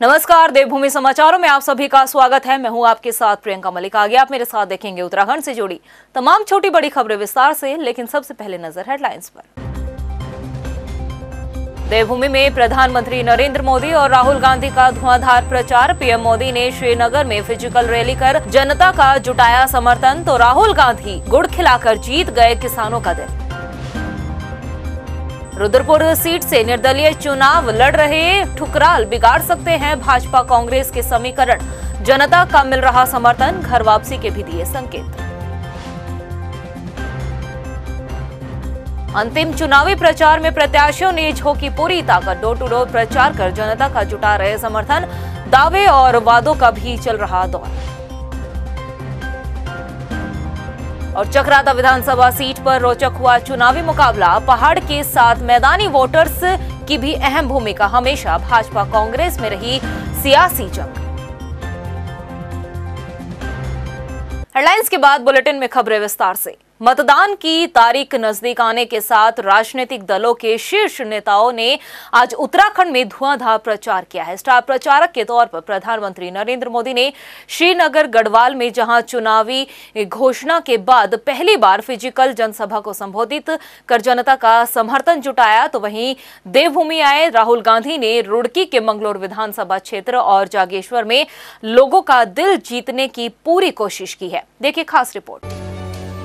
नमस्कार, देवभूमि समाचारों में आप सभी का स्वागत है। मैं हूं आपके साथ प्रियंका मलिक। आगे आप मेरे साथ देखेंगे उत्तराखंड से जुड़ी तमाम छोटी बड़ी खबरें विस्तार से, लेकिन सबसे पहले नजर हेडलाइंस पर। देवभूमि में प्रधानमंत्री नरेंद्र मोदी और राहुल गांधी का धुआंधार प्रचार। पीएम मोदी ने श्रीनगर में फिजिकल रैली कर जनता का जुटाया समर्थन, तो राहुल गांधी गुड़ खिलाकर जीत गए किसानों का दिल। रुद्रपुर सीट से निर्दलीय चुनाव लड़ रहे ठुकराल बिगाड़ सकते हैं भाजपा कांग्रेस के समीकरण। जनता का मिल रहा समर्थन, घर वापसी के भी दिए संकेत। अंतिम चुनावी प्रचार में प्रत्याशियों ने झोंकी पूरी ताकत। डोर टू डोर प्रचार कर जनता का जुटा रहे समर्थन, दावे और वादों का भी चल रहा दौर। और चक्राता विधानसभा सीट पर रोचक हुआ चुनावी मुकाबला। पहाड़ के साथ मैदानी वोटर्स की भी अहम भूमिका। हमेशा भाजपा कांग्रेस में रही सियासी जंग। हेडलाइंस के बाद बुलेटिन में खबरें विस्तार से। मतदान की तारीख नजदीक आने के साथ राजनीतिक दलों के शीर्ष नेताओं ने आज उत्तराखंड में धुआंधार प्रचार किया है। स्टार प्रचारक के तौर पर प्रधानमंत्री नरेंद्र मोदी ने श्रीनगर गढ़वाल में जहां चुनावी घोषणा के बाद पहली बार फिजिकल जनसभा को संबोधित कर जनता का समर्थन जुटाया, तो वहीं देवभूमि आए राहुल गांधी ने रुड़की के मंगलोर विधानसभा क्षेत्र और जागेश्वर में लोगों का दिल जीतने की पूरी कोशिश की है। देखिए खास रिपोर्ट।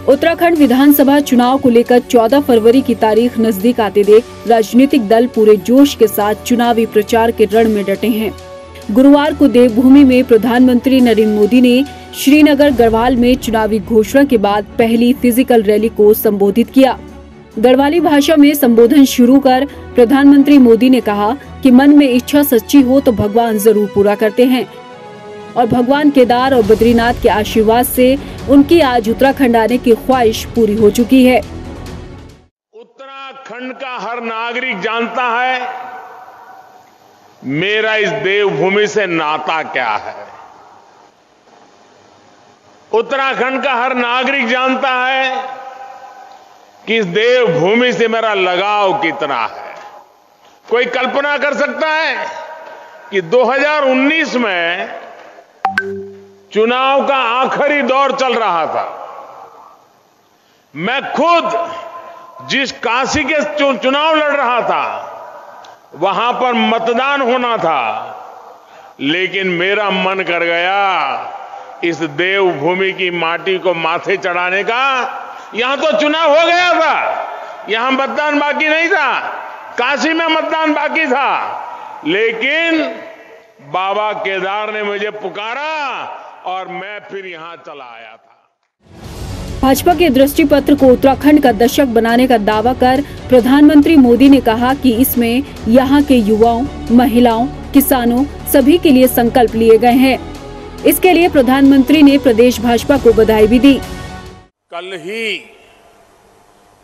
उत्तराखंड विधानसभा चुनाव को लेकर 14 फरवरी की तारीख नजदीक आते देख राजनीतिक दल पूरे जोश के साथ चुनावी प्रचार के रण में डटे हैं। गुरुवार को देवभूमि में प्रधानमंत्री नरेंद्र मोदी ने श्रीनगर गढ़वाल में चुनावी घोषणा के बाद पहली फिजिकल रैली को संबोधित किया। गढ़वाली भाषा में संबोधन शुरू कर प्रधानमंत्री मोदी ने कहा कि मन में इच्छा सच्ची हो तो भगवान जरूर पूरा करते हैं और भगवान केदार और बद्रीनाथ के आशीर्वाद से उनकी आज उत्तराखंड आने की ख्वाहिश पूरी हो चुकी है। उत्तराखंड का हर नागरिक जानता है मेरा इस देवभूमि से नाता क्या है। उत्तराखंड का हर नागरिक जानता है कि इस देवभूमि से मेरा लगाव कितना है। कोई कल्पना कर सकता है कि 2019 में चुनाव का आखिरी दौर चल रहा था। मैं खुद जिस काशी के चुनाव लड़ रहा था वहां पर मतदान होना था, लेकिन मेरा मन कर गया इस देवभूमि की माटी को माथे चढ़ाने का। यहां तो चुनाव हो गया था, यहां मतदान बाकी नहीं था। काशी में मतदान बाकी था, लेकिन बाबा केदार ने मुझे पुकारा और मैं फिर यहाँ चला आया था। भाजपा के दृष्टि पत्र को उत्तराखंड का दशक बनाने का दावा कर प्रधानमंत्री मोदी ने कहा कि इसमें यहाँ के युवाओं, महिलाओं, किसानों सभी के लिए संकल्प लिए गए हैं। इसके लिए प्रधानमंत्री ने प्रदेश भाजपा को बधाई भी दी। कल ही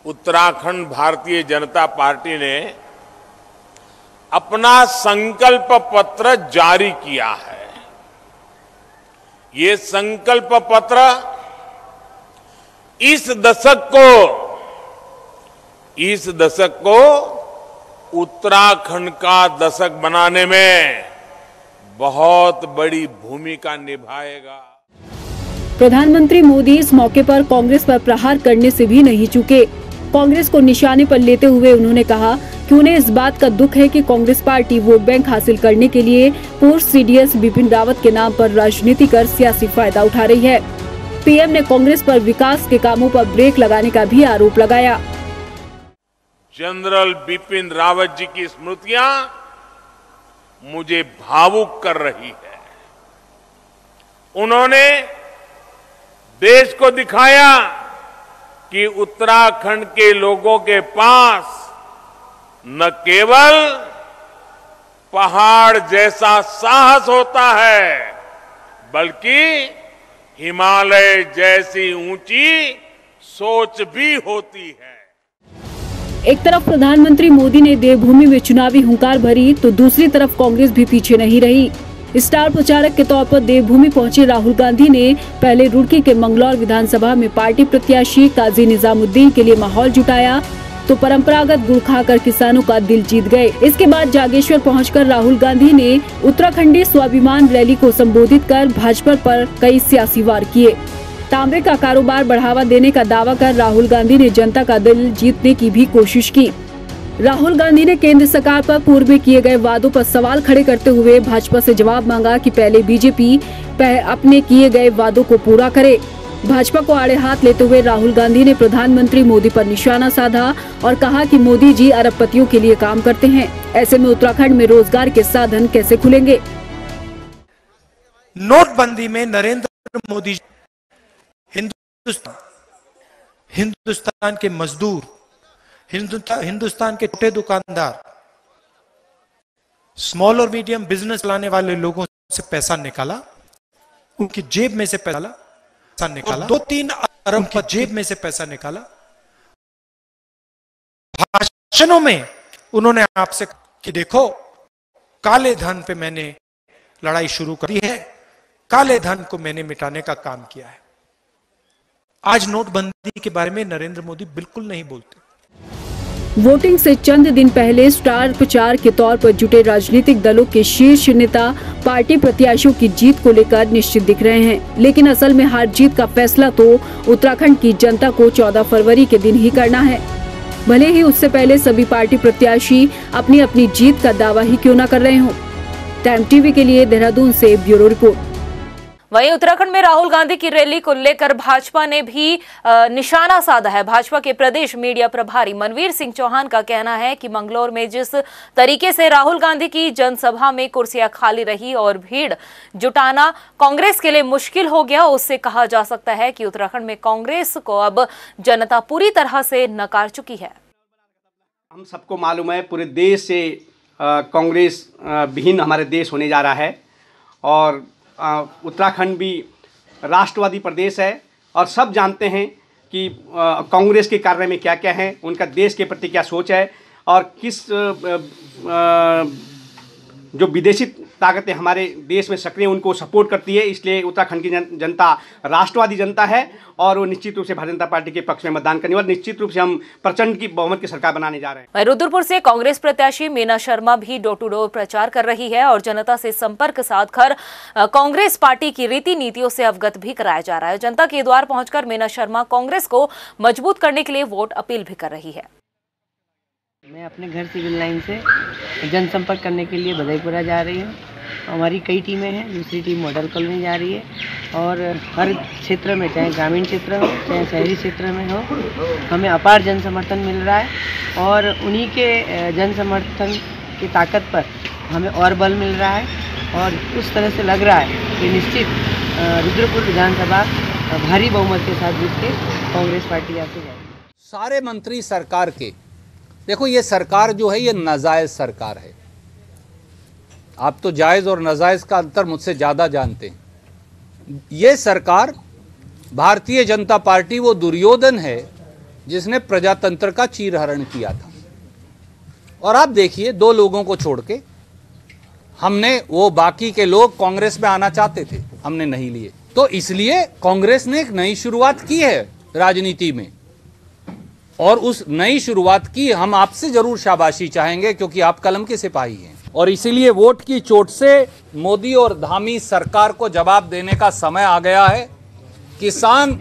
उत्तराखंड भारतीय जनता पार्टी ने अपना संकल्प पत्र जारी किया है। ये संकल्प पत्र इस दशक को उत्तराखंड का दशक बनाने में बहुत बड़ी भूमिका निभाएगा। प्रधानमंत्री मोदी इस मौके पर कांग्रेस पर प्रहार करने से भी नहीं चूके। कांग्रेस को निशाने पर लेते हुए उन्होंने कहा कि उन्हें इस बात का दुख है कि कांग्रेस पार्टी वोट बैंक हासिल करने के लिए पूर्व सीडीएस बिपिन रावत के नाम पर राजनीति कर सियासी फायदा उठा रही है। पीएम ने कांग्रेस पर विकास के कामों पर ब्रेक लगाने का भी आरोप लगाया। जनरल बिपिन रावत जी की स्मृतियां मुझे भावुक कर रही है। उन्होंने देश को दिखाया कि उत्तराखंड के लोगों के पास न केवल पहाड़ जैसा साहस होता है, बल्कि हिमालय जैसी ऊंची सोच भी होती है। एक तरफ प्रधानमंत्री मोदी ने देवभूमि में चुनावी हुंकार भरी, तो दूसरी तरफ कांग्रेस भी पीछे नहीं रही। स्टार प्रचारक के तौर पर देवभूमि पहुंचे राहुल गांधी ने पहले रुड़की के मंगलौर विधानसभा में पार्टी प्रत्याशी काजी निजामुद्दीन के लिए माहौल जुटाया। तो परंपरागत गुड़ खाकर किसानों का दिल जीत गए। इसके बाद जागेश्वर पहुंचकर राहुल गांधी ने उत्तराखंडी स्वाभिमान रैली को संबोधित कर भाजपा पर कई सियासी वार किए। तांबे का कारोबार बढ़ावा देने का दावा कर राहुल गांधी ने जनता का दिल जीतने की भी कोशिश की। राहुल गांधी ने केंद्र सरकार पर पूर्व में किए गए वादों पर सवाल खड़े करते हुए भाजपा से जवाब मांगा कि पहले बीजेपी अपने किए गए वादों को पूरा करे। भाजपा को आड़े हाथ लेते हुए राहुल गांधी ने प्रधानमंत्री मोदी पर निशाना साधा और कहा कि मोदी जी अरबपतियों के लिए काम करते हैं। ऐसे में उत्तराखंड में रोजगार के साधन कैसे खुलेंगे? नोटबंदी में नरेंद्र मोदी हिंदुस्तान के मजदूर, हिंदुस्तान के छोटे दुकानदार, स्मॉल और मीडियम बिजनेस चलाने वाले लोगों से पैसा निकाला, उनकी जेब में से पैसा निकाला, 2-3 अरब की जेब में से पैसा निकाला। भाषणों में उन्होंने आपसे कि देखो काले धन पे मैंने लड़ाई शुरू कर दी है, काले धन को मैंने मिटाने का काम किया है। आज नोटबंदी के बारे में नरेंद्र मोदी बिल्कुल नहीं बोलते। वोटिंग से चंद दिन पहले स्टार प्रचार के तौर पर जुटे राजनीतिक दलों के शीर्ष नेता पार्टी प्रत्याशियों की जीत को लेकर निश्चित दिख रहे हैं, लेकिन असल में हार जीत का फैसला तो उत्तराखंड की जनता को 14 फरवरी के दिन ही करना है। भले ही उससे पहले सभी पार्टी प्रत्याशी अपनी अपनी जीत का दावा ही क्यों न कर रहे हों। टाइम टीवी के लिए देहरादून से ब्यूरो रिपोर्ट। वहीं उत्तराखंड में राहुल गांधी की रैली को लेकर भाजपा ने भी निशाना साधा है। भाजपा के प्रदेश मीडिया प्रभारी मनवीर सिंह चौहान का कहना है कि मंगलौर में जिस तरीके से राहुल गांधी की जनसभा में कुर्सियां खाली रही और भीड़ जुटाना कांग्रेस के लिए मुश्किल हो गया, उससे कहा जा सकता है कि उत्तराखंड में कांग्रेस को अब जनता पूरी तरह से नकार चुकी है। हम सबको मालूम है पूरे देश से कांग्रेस विहीन हमारे देश होने जा रहा है और उत्तराखंड भी राष्ट्रवादी प्रदेश है और सब जानते हैं कि कांग्रेस के कार्य में क्या क्या है, उनका देश के प्रति क्या सोच है और किस जो विदेशी ताकतें हमारे देश में सक्रिय उनको सपोर्ट करती है। इसलिए उत्तराखंड की जनता राष्ट्रवादी जनता है और वो निश्चित रूप से भारतीय जनता पार्टी के पक्ष में मतदान करने वाले, निश्चित रूप से हम प्रचंड की बहुमत की सरकार बनाने जा रहे हैं। रुद्रपुर से कांग्रेस प्रत्याशी मीना शर्मा भी डोर टू डोर प्रचार कर रही है और जनता से संपर्क साधकर कांग्रेस पार्टी की रीति नीतियों से अवगत भी कराया जा रहा है। जनता के द्वार पहुंचकर मीना शर्मा कांग्रेस को मजबूत करने के लिए वोट अपील भी कर रही है। मैं अपने घर सिविल लाइन से जनसंपर्क करने के लिए बधाईपुरा जा रही हूँ। हमारी कई टीमें हैं, दूसरी टीम मॉडल कॉलोनी जा रही है और हर क्षेत्र में, चाहे ग्रामीण क्षेत्र हो चाहे शहरी क्षेत्र में हो, हमें अपार जन समर्थन मिल रहा है और उन्हीं के जन समर्थन की ताकत पर हमें और बल मिल रहा है और उस तरह से लग रहा है कि निश्चित रुद्रपुर विधानसभा भारी बहुमत के साथ जीत के कांग्रेस पार्टी यहाँ से जाएगी। सारे मंत्री सरकार के, देखो ये सरकार जो है ये नाजायज सरकार है। आप तो जायज़ और नाजायज़ का अंतर मुझसे ज़्यादा जानते हैं। ये सरकार भारतीय जनता पार्टी वो दुर्योधन है जिसने प्रजातंत्र का चीरहरण किया था। और आप देखिए 2 लोगों को छोड़ के हमने, वो बाकी के लोग कांग्रेस में आना चाहते थे, हमने नहीं लिए। तो इसलिए कांग्रेस ने एक नई शुरुआत की है राजनीति में और उस नई शुरुआत की हम आपसे जरूर शाबाशी चाहेंगे क्योंकि आप कलम के सिपाही हैं। और इसीलिए वोट की चोट से मोदी और धामी सरकार को जवाब देने का समय आ गया है। किसान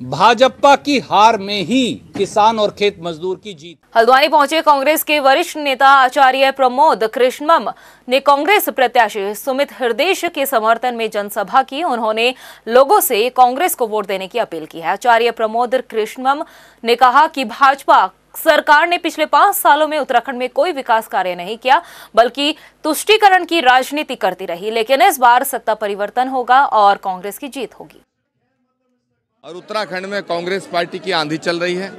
भाजपा की हार में ही किसान और खेत मजदूर की जीत। हल्द्वानी पहुंचे कांग्रेस के वरिष्ठ नेता आचार्य प्रमोद कृष्णम ने कांग्रेस प्रत्याशी सुमित हृदेश के समर्थन में जनसभा की। उन्होंने लोगों से कांग्रेस को वोट देने की अपील की है। आचार्य प्रमोद कृष्णम ने कहा कि भाजपा सरकार ने पिछले 5 सालों में उत्तराखंड में कोई विकास कार्य नहीं किया बल्कि तुष्टीकरण की राजनीति करती रही, लेकिन इस बार सत्ता परिवर्तन होगा और कांग्रेस की जीत होगी। और उत्तराखंड में कांग्रेस पार्टी की आंधी चल रही है।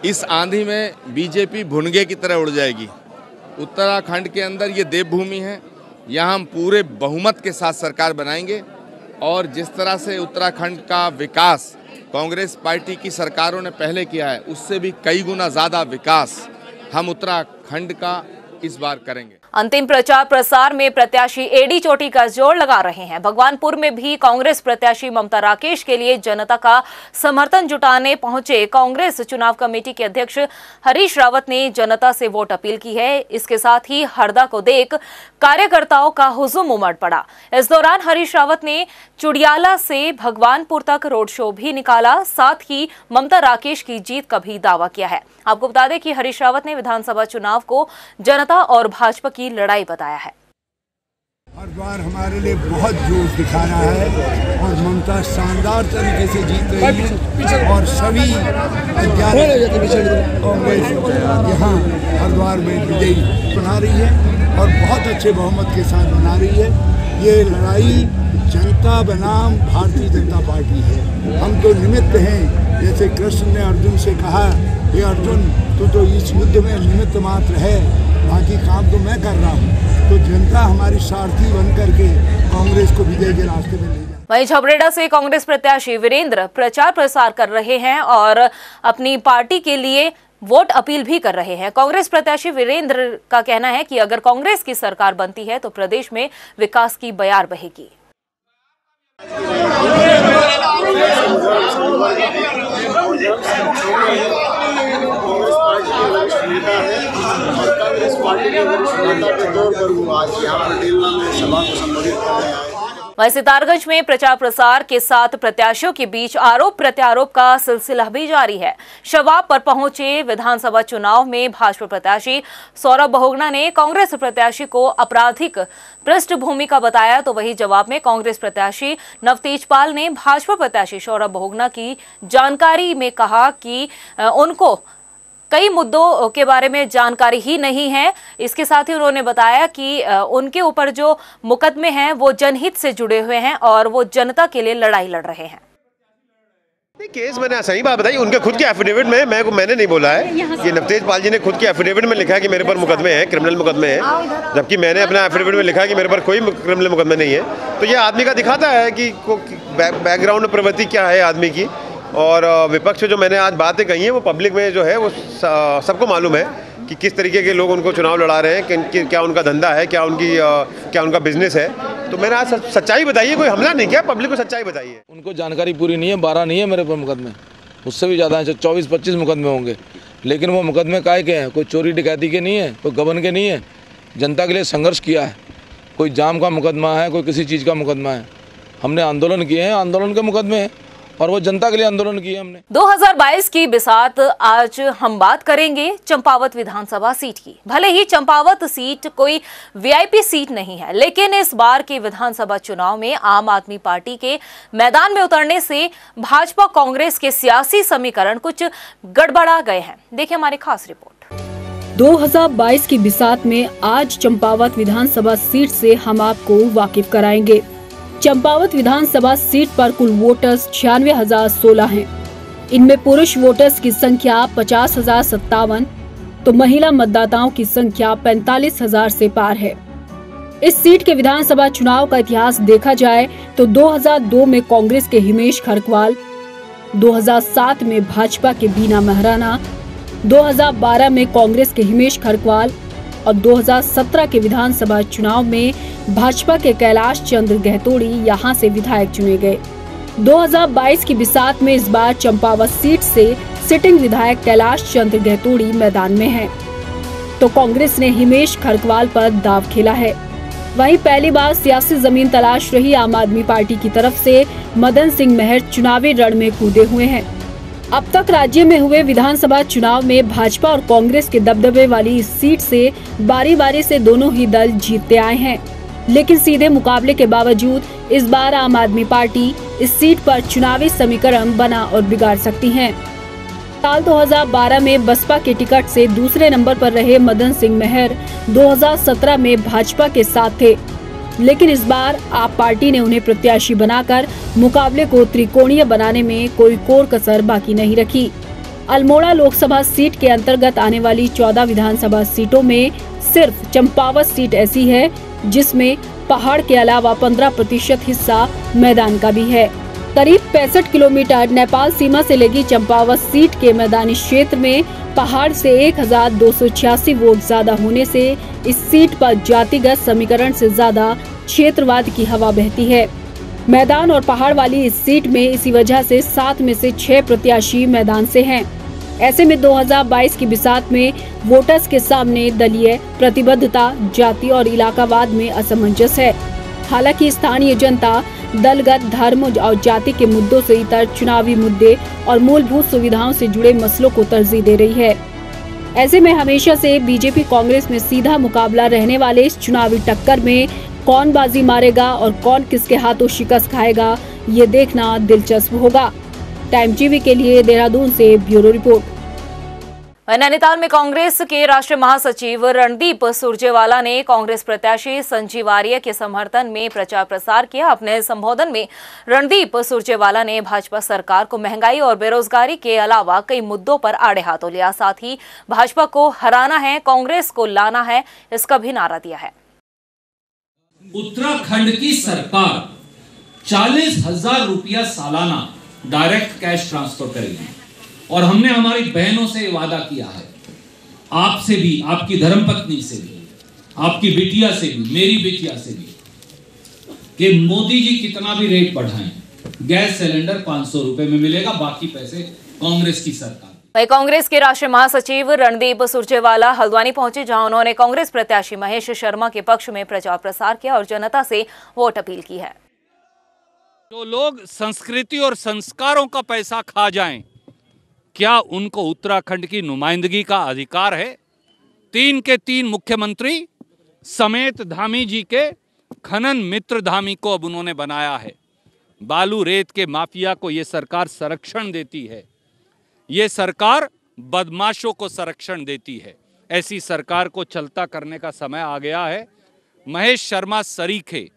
इस आंधी में बीजेपी भुनगे की तरह उड़ जाएगी। उत्तराखंड के अंदर ये देवभूमि है, यहाँ हम पूरे बहुमत के साथ सरकार बनाएंगे और जिस तरह से उत्तराखंड का विकास कांग्रेस पार्टी की सरकारों ने पहले किया है उससे भी कई गुना ज़्यादा विकास हम उत्तराखंड का इस बार करेंगे। अंतिम प्रचार प्रसार में प्रत्याशी एडी चोटी का जोर लगा रहे हैं। भगवानपुर में भी कांग्रेस प्रत्याशी ममता राकेश के लिए जनता का समर्थन जुटाने पहुंचे कांग्रेस चुनाव कमेटी के अध्यक्ष हरीश रावत ने जनता से वोट अपील की है। इसके साथ ही हरदा को देख कार्यकर्ताओं का हुजूम उमड़ पड़ा। इस दौरान हरीश रावत ने चुडियाला से भगवानपुर तक रोड शो भी निकाला। साथ ही ममता राकेश की जीत का भी दावा किया है। आपको बता दें कि हरीश रावत ने विधानसभा चुनाव को जनता और भाजपा की लड़ाई बताया है। हर बार हमारे लिए बहुत जोश दिखा रहा है और ममता शानदार तरीके से जीत रही है और सभी कांग्रेस यहाँ हरिद्वार में विजयी बना रही है और बहुत अच्छे बहुमत के साथ बना रही है। ये लड़ाई जनता बनाम भारतीय जनता पार्टी है। हम तो निमित्त हैं। जैसे कृष्ण ने अर्जुन से कहा, हे अर्जुन, तू तो इस युद्ध में निमित्त मात्र है, बाकी काम तो मैं कर रहा हूँ। तो जनता हमारी सारथी बन करके कांग्रेस को विजय के रास्ते में ले जाए। वहीं झबरेड़ा से कांग्रेस प्रत्याशी वीरेंद्र प्रचार प्रसार कर रहे हैं और अपनी पार्टी के लिए वोट अपील भी कर रहे हैं। कांग्रेस प्रत्याशी वीरेंद्र का कहना है कि अगर कांग्रेस की सरकार बनती है तो प्रदेश में विकास की बयार बहेगी। कांग्रेस पार्टी के वरिष्ठ नेता के तौर पर वो आज यहाँ पर डीलना में सभा को संबोधित करने आए। वहीं सितारगंज में प्रचार प्रसार के साथ प्रत्याशियों के बीच आरोप प्रत्यारोप का सिलसिला भी जारी है। शवाब पर पहुंचे विधानसभा चुनाव में भाजपा प्रत्याशी सौरभ बहुगुणा ने कांग्रेस प्रत्याशी को आपराधिक पृष्ठभूमि का बताया, तो वही जवाब में कांग्रेस प्रत्याशी नवतेजपाल ने भाजपा प्रत्याशी सौरभ बहुगुणा की जानकारी में कहा कि उनको कई मुद्दों के बारे में जानकारी ही नहीं है। इसके साथ ही उन्होंने बताया कि उनके ऊपर जो मुकदमे हैं वो जनहित से जुड़े हुए हैं और वो जनता के लिए लड़ाई लड़ रहे हैं। केस मैंने सही बात बताई, उनके खुद के एफिडेविट में मैंने नहीं बोला है। ये नवतेजपाल जी ने खुद के एफिडेविट में लिखा है कि मेरे पर मुकदमे हैं, क्रिमिनल मुकदमे हैं, जबकि मैंने अपना एफिडेविट में लिखा है कि मेरे पर कोई क्रिमिनल मुकदमे नहीं है। तो ये आदमी का दिखाता है कि बैकग्राउंड प्रवृत्ति क्या है आदमी की। और विपक्ष जो मैंने आज बातें कही हैं वो पब्लिक में जो है वो सबको मालूम है कि किस तरीके के लोग उनको चुनाव लड़ा रहे हैं, क्या उनका धंधा है, क्या उनका बिजनेस है। तो मैंने आज सच्चाई बताई है, कोई हमला नहीं किया, पब्लिक को सच्चाई बताई है। उनको जानकारी पूरी नहीं है, 12 नहीं है मेरे पर मुकदमे, उससे भी ज़्यादा है, 24-25 मुकदमे होंगे। लेकिन वो मुकदमे काय के हैं? कोई चोरी डकैती के नहीं है, कोई गबन के नहीं है। जनता के लिए संघर्ष किया है, कोई जाम का मुकदमा है, कोई किसी चीज़ का मुकदमा है। हमने आंदोलन किए हैं, आंदोलन के मुकदमे हैं और वो जनता के लिए आंदोलन किया हमने। 2022 की बिसात आज हम बात करेंगे चंपावत विधानसभा सीट की। भले ही चंपावत सीट कोई वीआईपी सीट नहीं है, लेकिन इस बार के विधानसभा चुनाव में आम आदमी पार्टी के मैदान में उतरने से भाजपा कांग्रेस के सियासी समीकरण कुछ गड़बड़ा गए हैं। देखिए हमारी खास रिपोर्ट। 2022 की बिसात में आज चंपावत विधानसभा सीट से हम आपको वाकिफ कराएंगे। चंपावत विधानसभा सीट पर कुल वोटर्स 96,016 हैं। इनमें पुरुष वोटर्स की संख्या 50,057 तो महिला मतदाताओं की संख्या 45,000 से पार है। इस सीट के विधानसभा चुनाव का इतिहास देखा जाए तो 2002 में कांग्रेस के हिमेश खरकवाल, 2007 में भाजपा के बीना महराना, 2012 में कांग्रेस के हिमेश खरकवाल और 2017 के विधानसभा चुनाव में भाजपा के कैलाश चंद्र गहतोड़ी यहां से विधायक चुने गए। 2022 की बिसात में इस बार चंपावत सीट से सिटिंग विधायक कैलाश चंद्र गहतोड़ी मैदान में हैं, तो कांग्रेस ने हिमेश खरकवाल पर दाव खेला है। वहीं पहली बार सियासी जमीन तलाश रही आम आदमी पार्टी की तरफ से मदन सिंह महर चुनावी रण में कूदे हुए हैं। अब तक राज्य में हुए विधानसभा चुनाव में भाजपा और कांग्रेस के दबदबे वाली इस सीट से बारी बारी से दोनों ही दल जीतते आए हैं, लेकिन सीधे मुकाबले के बावजूद इस बार आम आदमी पार्टी इस सीट पर चुनावी समीकरण बना और बिगाड़ सकती है। साल 2012 में बसपा के टिकट से दूसरे नंबर पर रहे मदन सिंह महर 2017 में भाजपा के साथ थे, लेकिन इस बार आप पार्टी ने उन्हें प्रत्याशी बनाकर मुकाबले को त्रिकोणीय बनाने में कोई कोर कसर बाकी नहीं रखी। अल्मोड़ा लोकसभा सीट के अंतर्गत आने वाली 14 विधानसभा सीटों में सिर्फ चंपावत सीट ऐसी है जिसमें पहाड़ के अलावा 15% हिस्सा मैदान का भी है। करीब 65 किलोमीटर नेपाल सीमा से लगी चंपावत सीट के मैदानी क्षेत्र में पहाड़ से 1286 वोट ज्यादा होने से इस सीट पर जातिगत समीकरण से ज्यादा क्षेत्रवाद की हवा बहती है। मैदान और पहाड़ वाली इस सीट में इसी वजह से 7 में से 6 प्रत्याशी मैदान से हैं। ऐसे में 2022 की बिसात में वोटर्स के सामने दलीय प्रतिबद्धता, जाति और इलाकावाद में असमंजस है। हालांकि स्थानीय जनता दलगत, धर्म और जाति के मुद्दों से इतर चुनावी मुद्दे और मूलभूत सुविधाओं से जुड़े मसलों को तरजीह दे रही है। ऐसे में हमेशा से बीजेपी कांग्रेस में सीधा मुकाबला रहने वाले इस चुनावी टक्कर में कौन बाजी मारेगा और कौन किसके हाथों शिकस्त खाएगा, ये देखना दिलचस्प होगा। टाइम टीवी के लिए देहरादून से ब्यूरो रिपोर्ट। नैनीताल में कांग्रेस के राष्ट्रीय महासचिव रणदीप सुरजेवाला ने कांग्रेस प्रत्याशी संजीव आर्य के समर्थन में प्रचार प्रसार किया। अपने संबोधन में रणदीप सुरजेवाला ने भाजपा सरकार को महंगाई और बेरोजगारी के अलावा कई मुद्दों पर आड़े हाथों लिया। साथ ही भाजपा को हराना है, कांग्रेस को लाना है, इसका भी नारा दिया है। उत्तराखंड की सरकार 40,000 रुपया सालाना डायरेक्ट कैश ट्रांसफर करेगी और हमने हमारी बहनों से वादा किया है, आपसे भी, आपकी धर्मपत्नी से भी, आपकी बिटिया से भी, मेरी बिटिया से भी, कि मोदी जी कितना भी रेट बढ़ाएं, गैस सिलेंडर 500 रुपए में मिलेगा, बाकी पैसे कांग्रेस की सरकार। वहीं कांग्रेस के राष्ट्रीय महासचिव रणदीप सुरजेवाला हल्द्वानी पहुंचे, जहां उन्होंने कांग्रेस प्रत्याशी महेश शर्मा के पक्ष में प्रचार प्रसार किया और जनता से वोट अपील की है। जो लोग संस्कृति और संस्कारों का पैसा खा जाएं, क्या उनको उत्तराखंड की नुमाइंदगी का अधिकार है? 3 के 3 मुख्यमंत्री समेत धामी जी के खनन मित्र धामी को अब उन्होंने बनाया है। बालू रेत के माफिया को ये सरकार संरक्षण देती है, ये सरकार बदमाशों को संरक्षण देती है। ऐसी सरकार को चलता करने का समय आ गया है। महेश शर्मा सरीखे,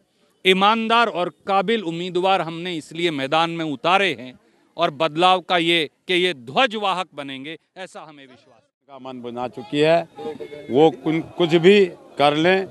ईमानदार और काबिल उम्मीदवार हमने इसलिए मैदान में उतारे हैं और बदलाव का ये कि ये ध्वजवाहक बनेंगे, ऐसा हमें विश्वास का मन बना चुकी है। वो कुछ भी कर लें,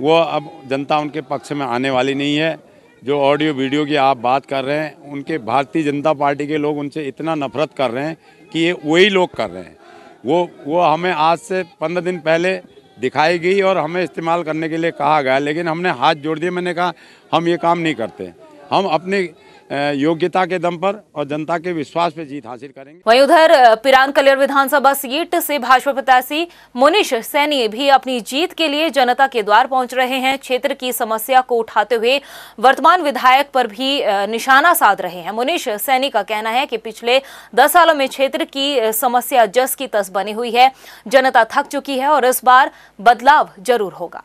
वो अब जनता उनके पक्ष में आने वाली नहीं है। जो ऑडियो वीडियो की आप बात कर रहे हैं, उनके भारतीय जनता पार्टी के लोग उनसे इतना नफरत कर रहे हैं कि ये वही लोग कर रहे हैं। वो हमें आज से 15 दिन पहले दिखाई गई और हमें इस्तेमाल करने के लिए कहा गया, लेकिन हमने हाथ जोड़ दिए। मैंने कहा हम ये काम नहीं करते, हम अपनी योग्यता के दम पर और जनता के विश्वास पे जीत हासिल करेंगे। वहीं उधर पिरान कलियर विधानसभा सीट से भाजपा प्रत्याशी मुनीश सैनी भी अपनी जीत के लिए जनता के द्वार पहुंच रहे हैं। क्षेत्र की समस्या को उठाते हुए वर्तमान विधायक पर भी निशाना साध रहे हैं। मुनीश सैनी का कहना है कि पिछले 10 सालों में क्षेत्र की समस्या जस की तस बनी हुई है, जनता थक चुकी है और इस बार बदलाव जरूर होगा।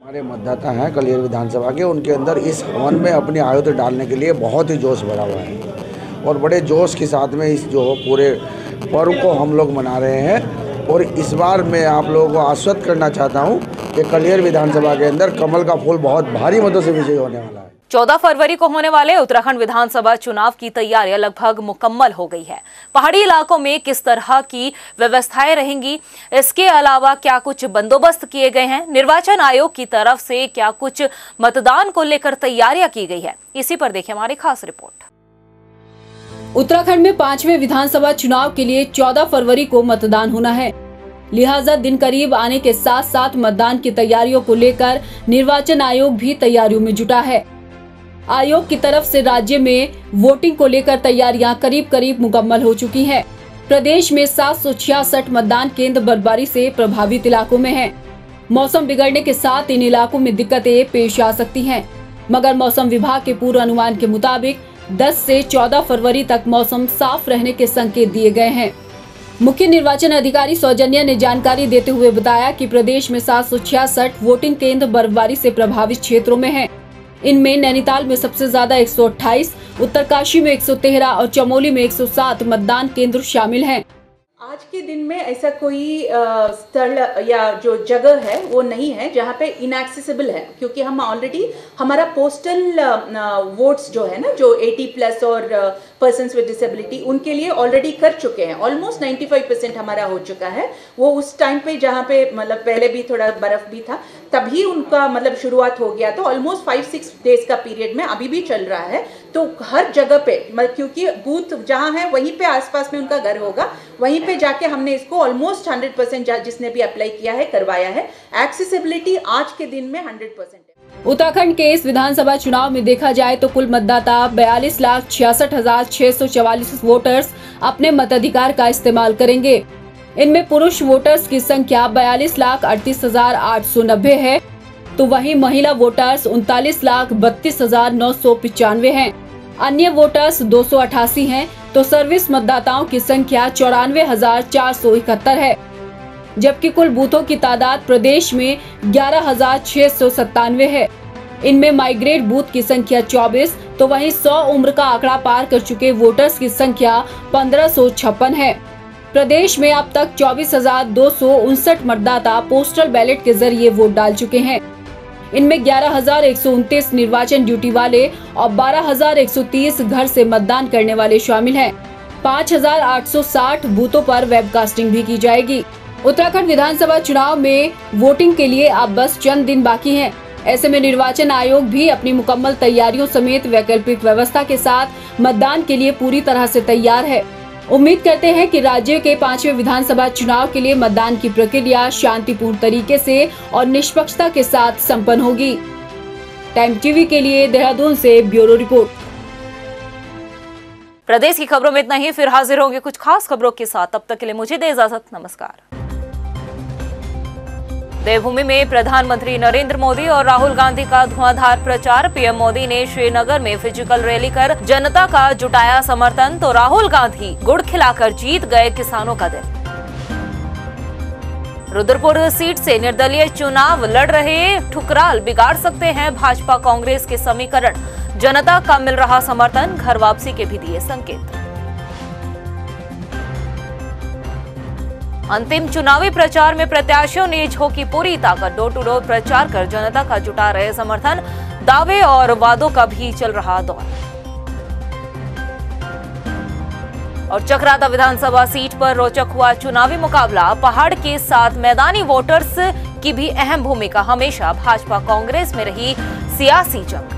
हमारे मतदाता हैं कलियर विधानसभा के, उनके अंदर इस हवन में अपनी आयुध डालने के लिए बहुत ही जोश भरा हुआ है और बड़े जोश के साथ में इस जो पूरे पर्व को हम लोग मना रहे हैं। और इस बार मैं आप लोगों को आश्वस्त करना चाहता हूं कि कलियर विधानसभा के अंदर कमल का फूल बहुत भारी मतों से विजयी होने वाला है। 14 फरवरी को होने वाले उत्तराखंड विधानसभा चुनाव की तैयारियां लगभग मुकम्मल हो गई है। पहाड़ी इलाकों में किस तरह की व्यवस्थाएं रहेंगी, इसके अलावा क्या कुछ बंदोबस्त किए गए हैं, निर्वाचन आयोग की तरफ से क्या कुछ मतदान को लेकर तैयारियां की गई है, इसी पर देखें हमारी खास रिपोर्ट। उत्तराखंड में 5वें विधानसभा चुनाव के लिए 14 फरवरी को मतदान होना है। लिहाजा दिन करीब आने के साथ साथ मतदान की तैयारियों को लेकर निर्वाचन आयोग भी तैयारियों में जुटा है। आयोग की तरफ से राज्य में वोटिंग को लेकर तैयारियां करीब मुकम्मल हो चुकी हैं। प्रदेश में 766 मतदान केंद्र बर्फबारी से प्रभावित इलाकों में हैं। मौसम बिगड़ने के साथ इन इलाकों में दिक्कतें पेश आ सकती हैं, मगर मौसम विभाग के पूर्वानुमान के मुताबिक 10 से 14 फरवरी तक मौसम साफ रहने के संकेत दिए गए हैं। मुख्य निर्वाचन अधिकारी सौजन्या ने जानकारी देते हुए बताया कि प्रदेश में 766 वोटिंग केंद्र बर्फबारी से प्रभावित क्षेत्रों में हैं। इनमें नैनीताल में सबसे ज्यादा 128, उत्तरकाशी में 113 और चमोली में 107 मतदान केंद्र शामिल हैं। आज के दिन में ऐसा कोई स्थल या जो जगह है वो नहीं है जहाँ पे इनएक्सेसिबल है, क्योंकि हम ऑलरेडी हमारा पोस्टल वोट्स जो है ना, जो 80+ और पर्सन्स विद डिसेबिलिटी, उनके लिए ऑलरेडी कर चुके हैं। ऑलमोस्ट 95% हमारा हो चुका है। वो उस टाइम पे जहाँ पे मतलब पहले भी थोड़ा बर्फ भी था तभी उनका मतलब शुरुआत हो गया, तो ऑलमोस्ट 5-6 डेज का पीरियड में अभी भी चल रहा है। तो हर जगह पे मतलब क्योंकि बूथ जहाँ है वहीं पे आसपास में उनका घर होगा, वहीं पे जाके हमने इसको ऑलमोस्ट 100% जिसने भी अप्लाई किया है करवाया है। एक्सेसिबिलिटी आज के दिन में 100% है। उत्तराखंड के इस विधानसभा चुनाव में देखा जाए तो कुल मतदाता 42,66,644 वोटर्स अपने मताधिकार का इस्तेमाल करेंगे। इनमें पुरुष वोटर्स की संख्या 42,38,890 है, तो वहीं महिला वोटर्स 39,32,995 हैं। अन्य वोटर्स 288 हैं, तो सर्विस मतदाताओं की संख्या 94,471 है। जबकि कुल बूथों की तादाद प्रदेश में 11,697 है। इनमें माइग्रेट बूथ की संख्या 24, तो वहीं 100 उम्र का आंकड़ा पार कर चुके वोटर्स की संख्या 1556 है। प्रदेश में अब तक 24,259 मतदाता पोस्टल बैलेट के जरिए वोट डाल चुके हैं। इनमें 11,129 निर्वाचन ड्यूटी वाले और 12,130 घर से मतदान करने वाले शामिल हैं। 5,860 बूथों पर वेबकास्टिंग भी की जाएगी। उत्तराखंड विधानसभा चुनाव में वोटिंग के लिए अब बस चंद दिन बाकी हैं। ऐसे में निर्वाचन आयोग भी अपनी मुकम्मल तैयारियों समेत वैकल्पिक व्यवस्था के साथ मतदान के लिए पूरी तरह से तैयार है। उम्मीद करते हैं कि राज्य के 5वें विधानसभा चुनाव के लिए मतदान की प्रक्रिया शांतिपूर्ण तरीके से और निष्पक्षता के साथ संपन्न होगी। टाइम टीवी के लिए देहरादून से ब्यूरो रिपोर्ट। प्रदेश की खबरों में इतना ही, फिर हाजिर होंगे कुछ खास खबरों के साथ। तब तक के लिए मुझे दे इजाजत, नमस्कार। देवभूमि में प्रधानमंत्री नरेंद्र मोदी और राहुल गांधी का धुआंधार प्रचार। पीएम मोदी ने श्रीनगर में फिजिकल रैली कर जनता का जुटाया समर्थन, तो राहुल गांधी गुड़ खिलाकर जीत गए किसानों का दिल। रुद्रपुर सीट से निर्दलीय चुनाव लड़ रहे ठुकराल बिगाड़ सकते हैं भाजपा कांग्रेस के समीकरण। जनता का मिल रहा समर्थन, घर वापसी के भी दिए संकेत। अंतिम चुनावी प्रचार में प्रत्याशियों ने झोंकी पूरी ताकत। डोर टू डोर प्रचार कर जनता का जुटा रहे समर्थन, दावे और वादों का भी चल रहा दौर। और चकराता विधानसभा सीट पर रोचक हुआ चुनावी मुकाबला। पहाड़ के साथ मैदानी वोटर्स की भी अहम भूमिका। हमेशा भाजपा कांग्रेस में रही सियासी जंग।